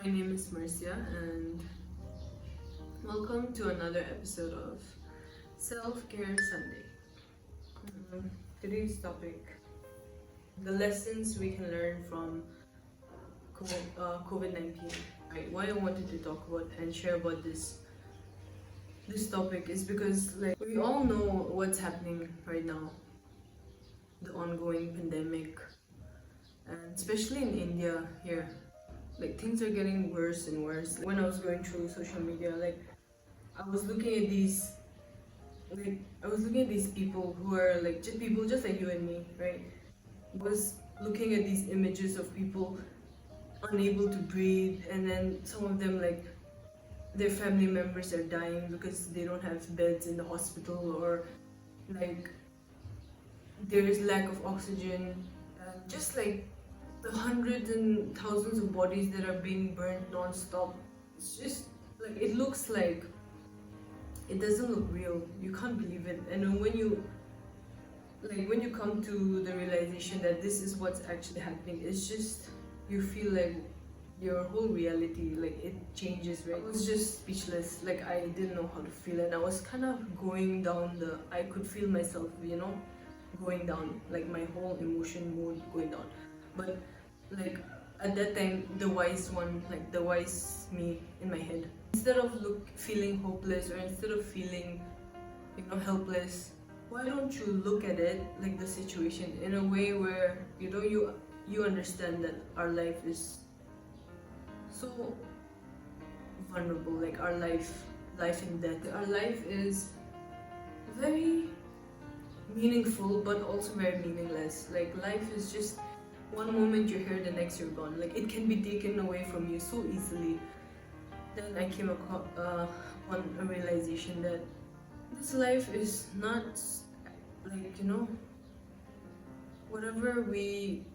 My name is Marcia, and welcome to another episode of Self-Care Sunday. Today's topic: the lessons we can learn from COVID-19. Right, why I wanted to talk about and share about this topic is because we all know what's happening right now, the ongoing pandemic, and especially in India here. Things are getting worse and worse. When I was going through social media, I was looking at these people who are just people just like you and me, right? I was looking at these images of people unable to breathe, and then some of them their family members are dying because they don't have beds in the hospital, or there is lack of oxygen, and just the hundreds and thousands of bodies that are being burnt non-stop. It's just it looks like it doesn't look real. You can't believe it. And when you come to the realization that this is what's actually happening, it's just you feel like your whole reality it changes, right? I was just speechless. I didn't know how to feel, and I was kind of going down I could feel myself, going down, my whole emotion mode going down. But at that time, the wise one, the wise me in my head, instead of feeling hopeless, or instead of feeling helpless, why don't you look at it the situation in a way where you understand that our life is so vulnerable. Our life and death, our life is very meaningful but also very meaningless. Life is just one moment you're here, the next you're gone. It can be taken away from you so easily. Then I came on a realization that this life is not whatever we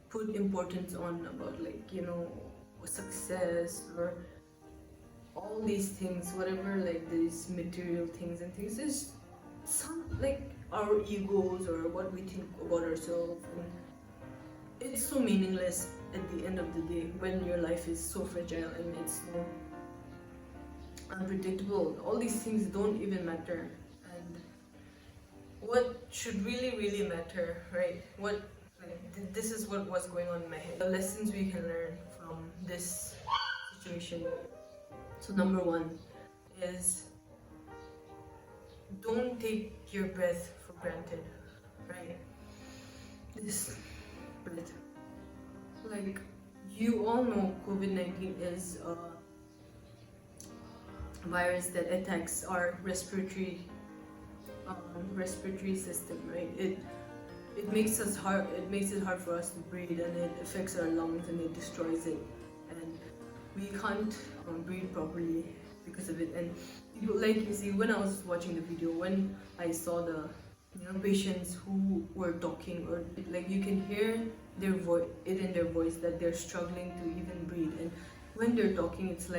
put importance on about success or all these things, whatever these material things and things, is some our egos or what we think about ourselves. And it's so meaningless at the end of the day when your life is so fragile and it's so unpredictable. All these things don't even matter. And what should really matter, right? This is what was going on in my head. The lessons we can learn from this situation. So number one is, don't take your breath for granted, right? This breath. You all know COVID-19 is a virus that attacks our respiratory system, right? It makes it hard for us to breathe, and it affects our lungs and it destroys it, and we can't breathe properly because of it. And people, you see, when I was watching the video, when I saw the patients who were talking, or you can hear their voice, in their voice, that they're struggling to even breathe. And when they're talking, it's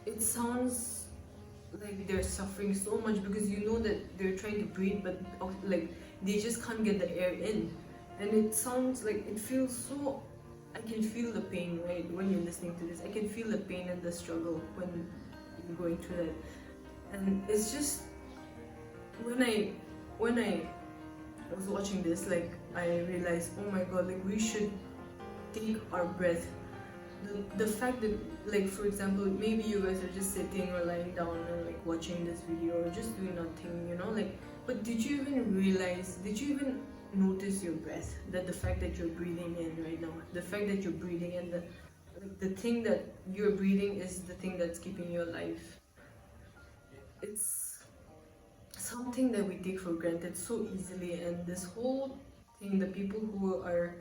it sounds like they're suffering so much, because that they're trying to breathe, but they just can't get the air in, and it sounds it feels so. I can feel the pain, right? When you're listening to this, I can feel the pain and the struggle when you're going through that. And it's just, when I was watching this, I realized, oh my god, we should take our breath. The fact that, for example, maybe you guys are just sitting or lying down or watching this video or just doing nothing, but did you even notice your breath? That the fact that you're breathing in right now, the fact that you're breathing in, the thing that you're breathing is the thing that's keeping you alive. It's something that we take for granted so easily. And this whole thing, the people who are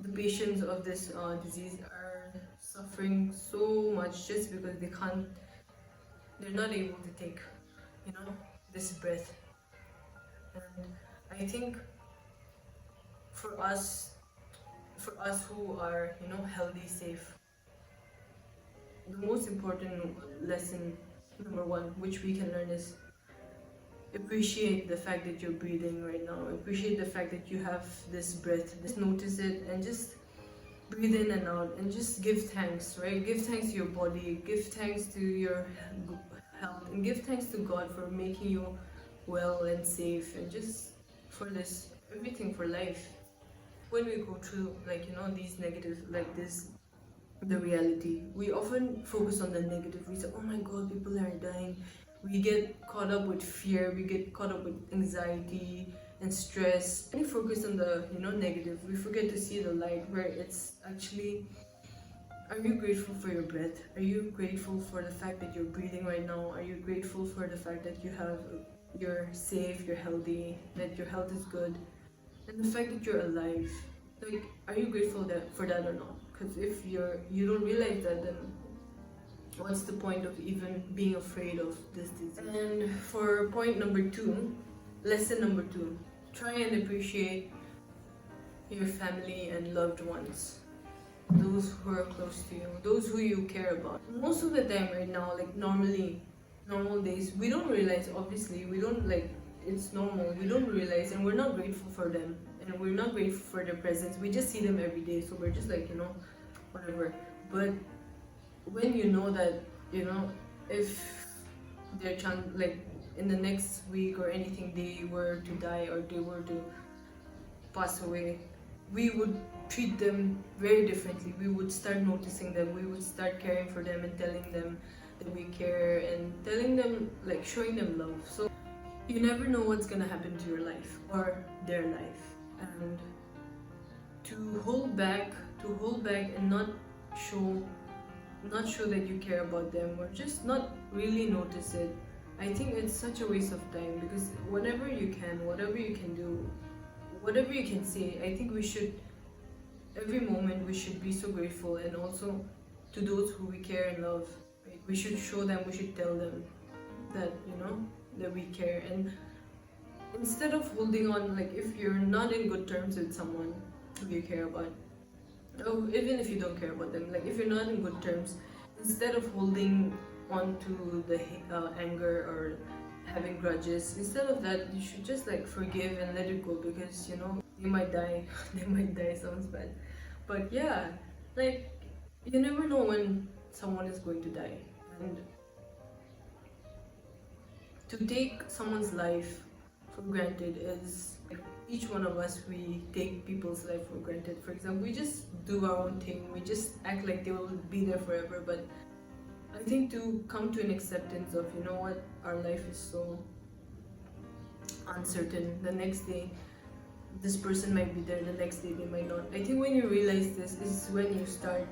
the patients of this disease are suffering so much just because they're not able to take this breath. And I think for us who are healthy, safe, the most important lesson, number one, which we can learn, is appreciate the fact that you're breathing right now. Appreciate the fact that you have this breath. Just notice it and just breathe in and out and just give thanks, right? Give thanks to your body, give thanks to your health, and give thanks to God for making you well and safe, and just for this everything for life. When we go through, like, these negative, like this, the reality, we often focus on the negative. We say, oh my god, people are dying. We get caught up with fear, we get caught up with anxiety and stress, and we focus on the negative. We forget to see the light, where it's actually, are you grateful for your breath? Are you grateful for the fact that you're breathing right now? Are you grateful for the fact that you're safe, you're healthy, that your health is good, and the fact that you're alive? Like, are you grateful for that or not? Because if you don't realize that, then what's the point of even being afraid of this disease? And for point number 2, lesson number 2, try and appreciate your family and loved ones, those who are close to you, those who you care about. Most of the time right now, like normal days, we don't realize, obviously, we don't, like, it's normal, we don't realize, and we're not grateful for them, and we're not grateful for their presence. We just see them every day, so we're just like, whatever. But when you know that, if their chance, like in the next week or anything, they were to die or they were to pass away, we would treat them very differently. We would start noticing them, we would start caring for them and telling them that we care, and telling them, like, showing them love. So you never know what's gonna happen to your life or their life, and to hold back and not show that you care about them, or just not really notice it, I think it's such a waste of time. Because whatever you can do, whatever you can say, I think every moment we should be so grateful, and also to those who we care and love, right? We should show them, we should tell them that, that we care. And instead of holding on, like, if you're not in good terms with someone who you care about, or even if you don't care about them, like, if you're not in good terms, instead of holding on to the anger or having grudges, instead of that, you should just, like, forgive and let it go. Because they might die. They might die, sounds bad, but yeah, like, you never know when someone is going to die. And to take someone's life for granted is, like, each one of us, we take people's life for granted. For example, we just do our own thing, we just act like they will be there forever. But I think to come to an acceptance of, what, our life is so uncertain. The next day this person might be there, the next day they might not. I think when you realize this is when you start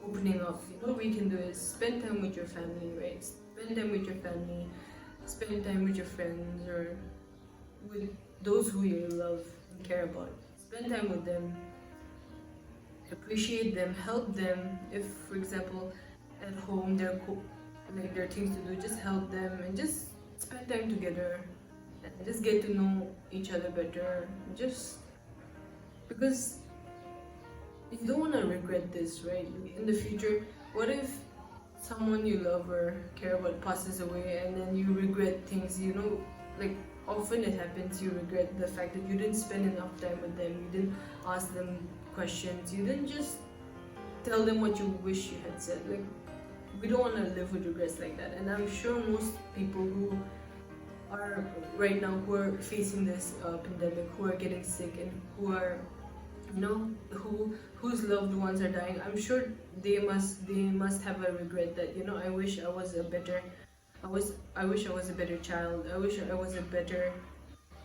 opening up. What we can do is spend time with your family, right? Spend time with your family, spend time with your friends, or with those who you love and care about. Spend time with them, appreciate them, help them. If, for example, at home there are things to do, just help them, and just spend time together, and just get to know each other better. Just because you don't want to regret this, right? In the future, what if someone you love or care about passes away, and then you regret things, like, often it happens, you regret the fact that you didn't spend enough time with them, you didn't ask them questions, you didn't just tell them what you wish you had said. Like, we don't want to live with regrets like that. And I'm sure most people who are right now, who are facing this pandemic, who are getting sick, and who are whose loved ones are dying, I'm sure they must have a regret that, I wish I was a better child, I wish I was a better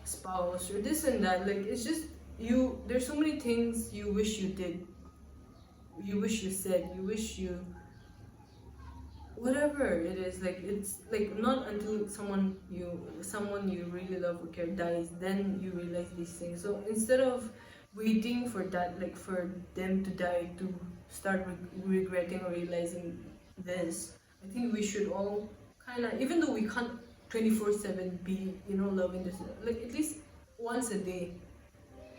spouse, or this and that. Like, it's just, there's so many things you wish you did, you wish you said, you wish you, whatever it is. Like, it's like, not until someone you really love or care dies, then you realize these things. So instead of waiting for that, like, for them to die, to start regretting or realizing this, I think we should all kind of, even though we can't 24/7 be, loving this, like, at least once a day,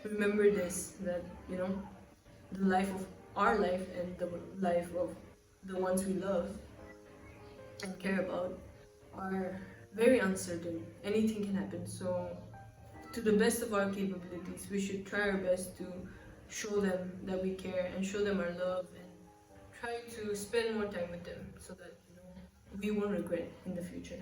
remember this, that, the life of our life and the life of the ones we love and care about are very uncertain. Anything can happen. So to the best of our capabilities, we should try our best to show them that we care and show them our love and try to spend more time with them so that we won't regret in the future.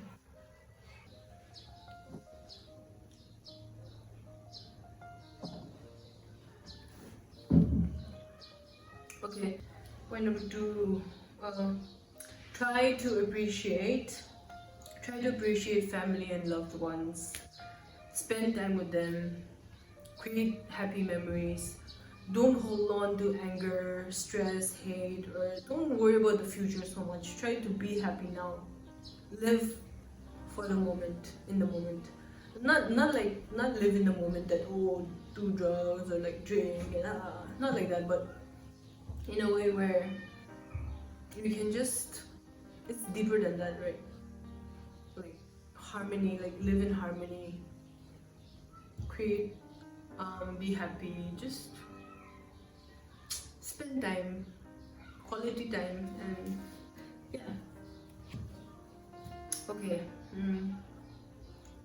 Okay, point number 2. Try to appreciate family and loved ones. Spend time with them. Create happy memories. Don't hold on to anger, stress, hate, or don't worry about the future so much. Try to be happy now. Live for the moment, in the moment. Not live in the moment that do drugs or like drink and not like that, but in a way where you can just, it's deeper than that, right? Like harmony, like live in harmony, create, be happy, just spend time, quality time, and yeah. Okay,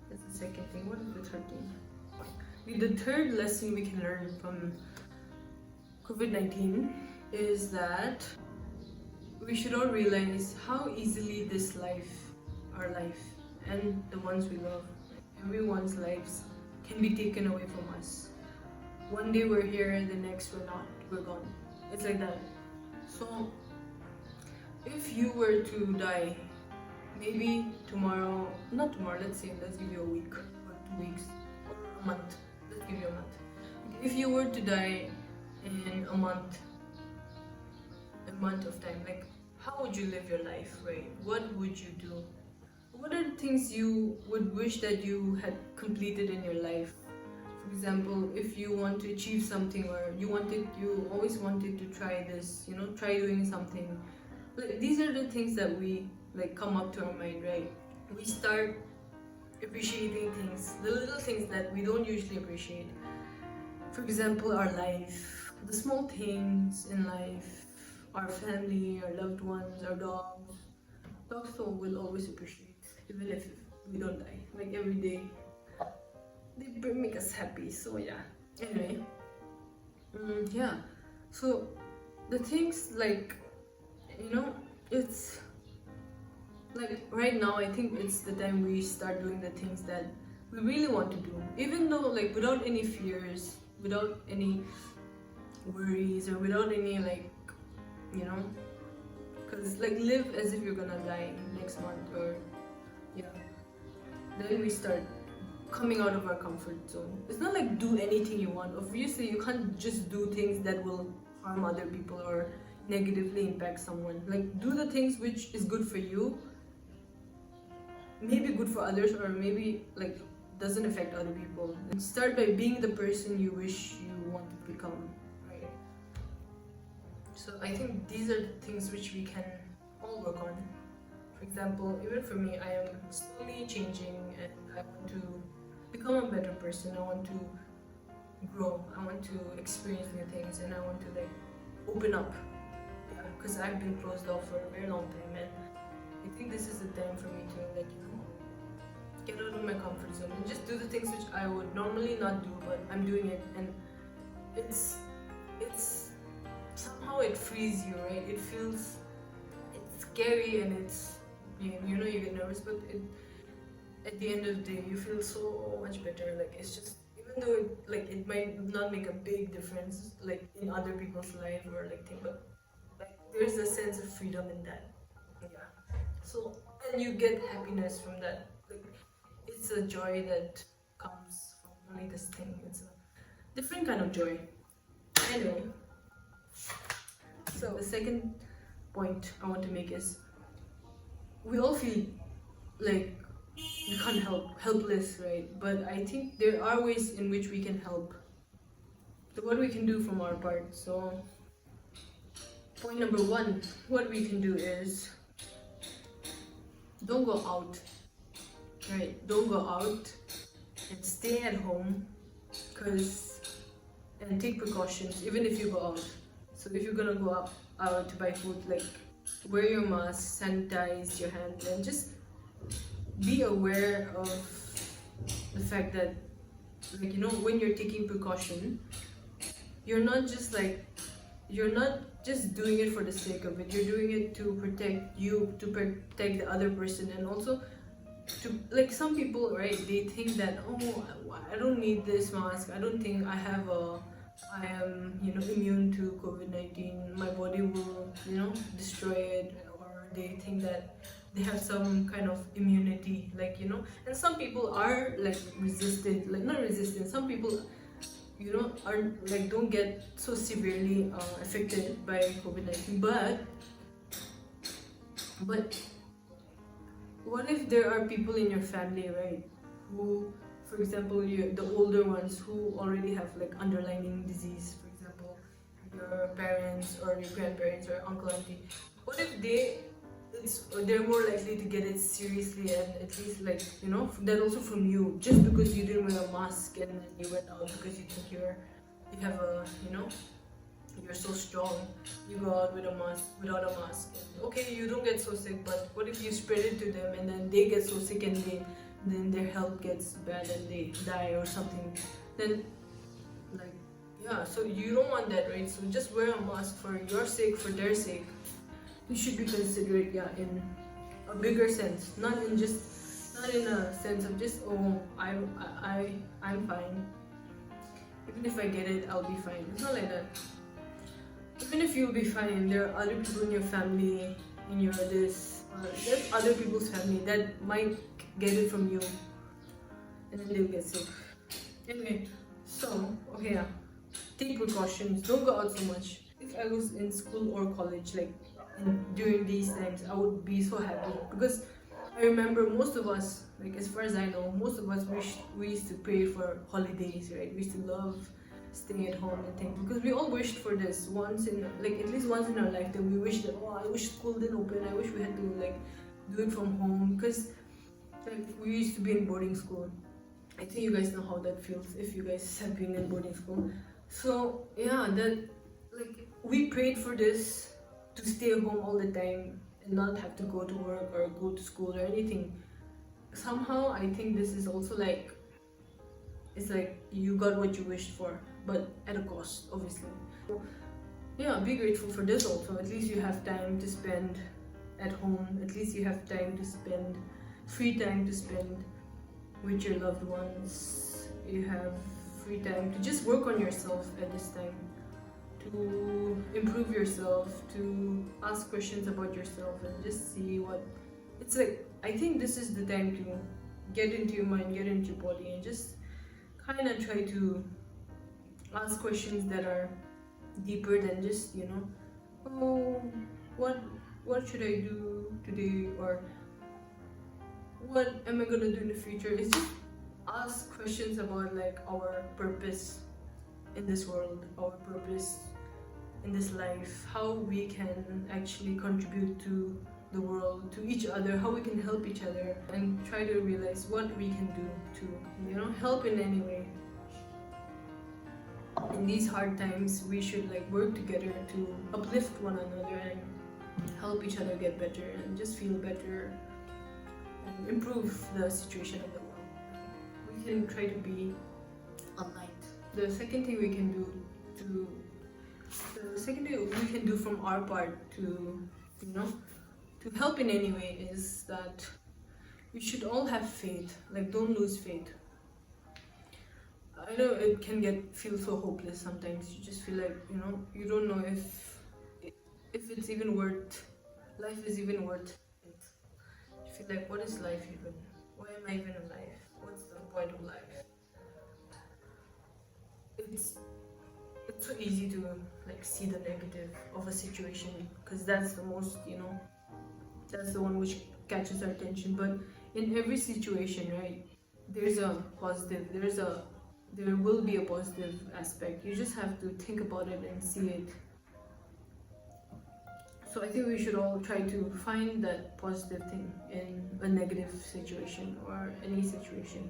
that's the second thing. What is the third thing? The third lesson we can learn from COVID-19 is that we should all realize how easily this life, our life, and the ones we love, everyone's lives can be taken away from us. One day we're here, the next we're not, we're gone. It's like that. So if you were to die, maybe tomorrow, not tomorrow, let's give you a week or 2 weeks or a month. Let's give you a month. If you were to die in a month of time, like how would you live your life, right? What would you do? What are the things you would wish that you had completed in your life? For example, if you want to achieve something, or you always wanted to try this, try doing something. Like these are the things that we like come up to our mind, right? We start appreciating things, the little things that we don't usually appreciate. For example, our life, the small things in life, our family, our loved ones, our dogs. Dogs will always appreciate, even if we don't die. Like every day, they make us happy. So yeah. Anyway, yeah. So the things like, it's like right now. I think it's the time we start doing the things that we really want to do, even though like without any fears, without any worries, or without any because like live as if you're gonna die next month, or then we start coming out of our comfort zone. It's not like do anything you want. Obviously you can't just do things that will harm other people or negatively impact someone. Like do the things which is good for you, maybe good for others, or maybe like doesn't affect other people. And start by being the person you wish you want to become, right? So I think these are the things which we can all work on. For example, even for me, I am slowly changing and I want to become a better person. I want to grow. I want to experience new things, and I want to like open up. Yeah, because I've been closed off for a very long time, and I think this is the time for me to get out of my comfort zone and just do the things which I would normally not do, but I'm doing it, and it's somehow it frees you, right? It's scary, and you get nervous, but at the end of the day you feel so much better. Like it's just, even though it might not make a big difference like in other people's life or like thing, but like there's a sense of freedom in that. Yeah. So, and you get happiness from that. Like it's a joy that comes from only this thing. It's a different kind of joy. Anyway, so the second point I want to make is, we all feel like we can't helpless, right? But I think there are ways in which we can help. So what we can do from our part. So point number 1, what we can do is don't go out, right? Don't go out and stay at home, and take precautions even if you go out. So if you're gonna go out to buy food, like wear your mask, sanitize your hands, and just be aware of the fact that like, you know, when you're taking precaution, you're not just like, you're not just doing it for the sake of it. You're doing it to protect you, to protect the other person, and also to, like, some people, right, they think that, oh, I don't need this mask, I don't think I am, you know, immune to COVID-19, my body will, you know, destroy it, or they think that they have some kind of immunity, like, you know. And some people are like resistant, like not resistant, some people, you know, are like, don't get so severely affected by COVID-19. But what if there are people in your family, right, who, for example, the older ones who already have like underlying disease, for example, your parents or your grandparents or uncle, auntie. What if they're more likely to get it seriously, and at least, like, you know, that also from you, just because you didn't wear a mask and then you went out because you think you have a, you know, you're so strong, you go out with a mask, without a mask, and okay, you don't get so sick. But what if you spread it to them and then they get so sick and then their health gets bad and they die or something? Then, like, yeah, so you don't want that, right? So just wear a mask for your sake, for their sake. You should be considerate, yeah, in a bigger sense, not in a sense of just, oh, I'm fine, even if I get it, I'll be fine. It's not like that. Even if you'll be fine, there are other people in your family, in your this, there's other people's family that might get it from you, and then they'll get sick. Anyway, so, okay, yeah, take precautions, don't go out so much. If I was in school or college, like, during these times, I would be so happy, because I remember most of us, like, as far as I know, most of us we used to pray for holidays, right? We used to love staying at home and things, because we all wished for this once in, like, at least once in our life, that we wish that, oh, I wish school didn't open, I wish we had to, like, do it from home, because, like, we used to be in boarding school. I think you guys know how that feels if you guys have been in boarding school. So yeah, that, like, we prayed for this, to stay home all the time and not have to go to work or go to school or anything. Somehow I think this is also like, it's like you got what you wished for, but at a cost, obviously. So, yeah, be grateful for this also. At least you have time to spend at home. At least you have time to spend, free time to spend with your loved ones. You have free time to just work on yourself at this time, to improve yourself, to ask questions about yourself, and just see what it's like. I think this is the time to get into your mind, get into your body, and just kind of try to ask questions that are deeper than just, you know, oh, what should I do today, or what am I gonna do in the future? It's just ask questions about, like, our purpose in this world, our purpose in this life, how we can actually contribute to the world, to each other, how we can help each other, and try to realize what we can do to, you know, help in any way. In these hard times, we should, like, work together to uplift one another and help each other get better and just feel better and improve the situation of the world. We can try to be a light. The second thing we can do from our part to, you know, to help in any way is that we should all have faith. Like, don't lose faith. I know it can feel so hopeless sometimes. You just feel like, you know, you don't know if it's even worth, life is even worth it. You feel like, what is life even? Why am I even alive? What's the point of life? It's so easy to, like, see the negative of a situation, because that's the most, you know, that's the one which catches our attention. But in every situation, right, there's a positive, there will be a positive aspect. You just have to think about it and see it. So I think we should all try to find that positive thing in a negative situation or any situation.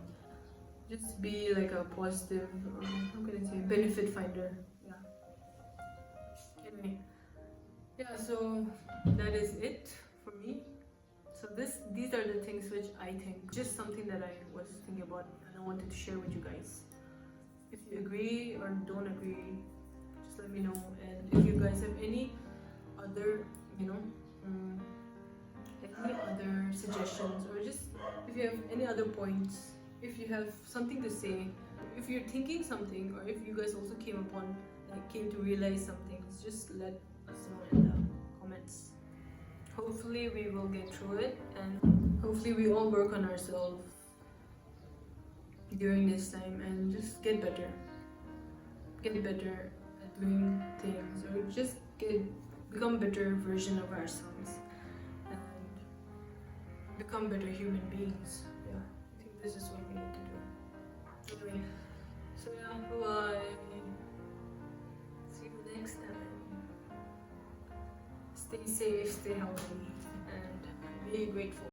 Just be like a positive, how can I say, benefit finder. Yeah. Anyway, yeah, so that is it for me. So these are the things which I think, just something that I was thinking about and I wanted to share with you guys. If you agree or don't agree, just let me know. And if you guys have any other, you know, any other suggestions, or just if you have any other points, if you have something to say, if you're thinking something, or if you guys also came to realize something, just let us know in the comments. Hopefully we will get through it, and hopefully we all work on ourselves during this time and just get better at doing things, or just become better version of ourselves and become better human beings. Yeah, I think this is what we need to do. Anyway, so yeah, bye. See you next time. Stay safe, stay healthy, and be grateful.